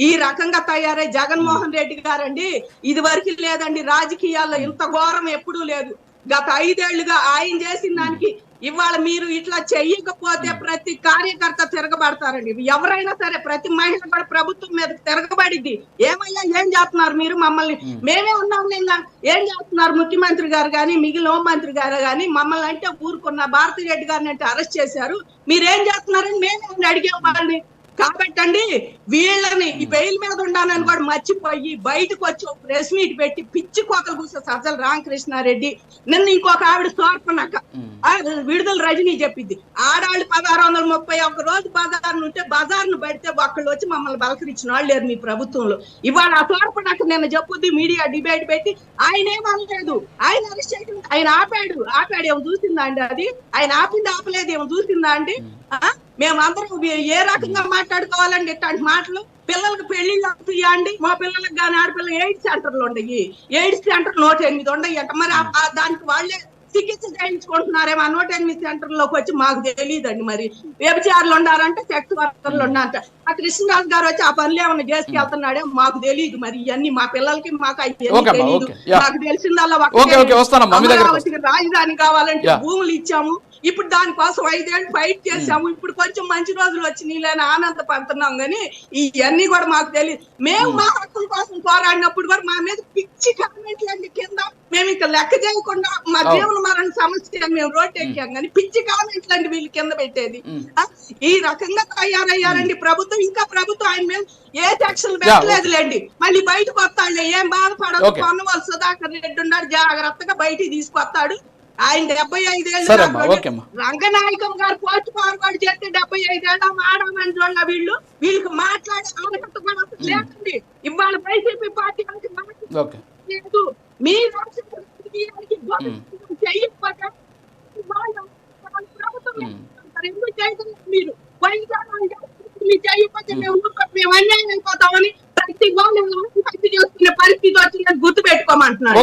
ఈ రకంగా తయారై జగన్మోహన్ రెడ్డి గారండి ఇది వరకు లేదండి, రాజకీయాల్లో ఇంత ఘోరం ఎప్పుడూ లేదు. గత 5 ఏళ్లుగా ఆయన చేసిన దానికి ఇవాళ మీరు ఇట్లా చెయ్యకపోతే ప్రతి కార్యకర్త తిరగబడతారండి. ఎవరైనా సరే ప్రతి మహిళ కూడా ప్రభుత్వం మీద తిరగబడిద్ది. ఏమయ్యా ఏం చేస్తున్నారు మీరు మమ్మల్ని, మేమే ఉన్నాం నిన్న, ఏం చేస్తున్నారు ముఖ్యమంత్రి గారు కానీ మిగిలిన హోంమంత్రి గారు కానీ మమ్మల్ని అంటే ఊరుకున్న భారతి రెడ్డి గారిని అంటే అరెస్ట్ చేశారు, మీరేం చేస్తున్నారని మేమే అడిగాం వాళ్ళని. కాబట్టి అండి వీళ్ళని ఈ బెయిల్ మీద ఉండాలని కూడా మర్చిపోయి బయటకు వచ్చి ప్రెస్ మీట్ పెట్టి పిచ్చి కోతలు కూసే సజ్జల రామకృష్ణారెడ్డి, నిన్న ఇంకొక ఆవిడ సోర్పనక్క విడుదల రజనీ చెప్పింది, ఆడాళ్ళు 1631 రోజు బజార్ను ఉంటే బజార్ను పడితే ఒక్కళ్ళు వచ్చి మమ్మల్ని బలకరించిన వాళ్ళు లేరు మీ ప్రభుత్వంలో. ఇవాళ ఆ సోర్పనక్క నిన్న చెప్పుద్ది మీడియా డిబేట్ పెట్టి ఆయన ఏమనలేదు, ఆయన అరెస్ట్ చేయడం ఆయన ఆపాడు ఏమో చూసిందా అండి, అది ఆయన ఆపలేదు ఏమో చూసిందా అండి. మేమందరం ఏ రకంగా మాట్లాడుకోవాలండి ఇట్లాంటి మాటలు? పిల్లలకు పెళ్లిళ్ళు అవుతాయండి, మా పిల్లలకు కానీ ఆడపిల్లలు ఎయిడ్స్ సెంటర్లు ఉండయి, ఎయిడ్స్ సెంటర్ 108 ఉండయి అంట. మరి దానికి వాళ్ళే చికిత్స చేయించుకుంటున్నారేమో 108 సెంటర్లోకి వచ్చి మాకు తెలియదండి. మరి వ్యభిచారులు ఉండారంటే సెక్స్ వర్కర్లు ఉన్నారంట. ఆ కృష్ణరాజు గారు వచ్చి ఆ పనులు ఏమన్నా చేసుకెళ్తున్నాడే మాకు తెలియదు. మరి ఇవన్నీ మా పిల్లలకి మాకు తెలియదు. మాకు తెలిసిందల్లా అమరావతికి రాజధాని కావాలంటే భూములు ఇచ్చాము, ఇప్పుడు దానికోసం 5 ఏళ్ళు ఫైట్ చేసాము, ఇప్పుడు కొంచెం మంచి రోజులు వచ్చి నీళ్ళని ఆనందపడుతున్నాం. కానీ ఇవన్నీ కూడా మాకు తెలియదు. మేము మా హక్కుల కోసం పోరాడినప్పుడు కూడా మా మీద పిచ్చి కామెంట్లు అండి కింద, మేము ఇంకా లెక్క చేయకుండా మా జీవన మరణ సమస్య మేము రోడ్డు ఎక్కాం కానీ పిచ్చి కామెంట్లు అండి వీళ్ళు కింద పెట్టేది. ఈ రకంగా తయారయ్యారండి ప్రభుత్వం. ఇంకా ప్రభుత్వం ఆయన మీద ఏ సెక్షన్లు పెట్టలేదులేండి, మళ్ళీ బయటకు వస్తాడులే, ఏం బాధపడదు. కొన్నవాళ్ళు సుధాకర్ రెడ్డి ఉన్నాడు, జాగ్రత్తగా బయటికి తీసుకొస్తాడు. ఆయన 75 ఏళ్ళు. రంగనాయకం గారు పోస్ట్ ఫార్వర్డ్ చేస్తే 75 ఏళ్ళ ఆడమని చూడాల వీళ్ళకి మాట్లాడే ఆనకట్టు కూడా అసలు లేదండి. ఇవాళ వైసీపీ పార్టీ లేదు, మీ చేయకపోతే ప్రభుత్వం ఎందుకు చేయలేదు? మీరు చేయకపోతే మేము అన్యాయం అయిపోతామని ప్రతి వాళ్ళు చేసుకునే పరిస్థితి వచ్చిందని గుర్తు పెట్టుకోమంటున్నారు.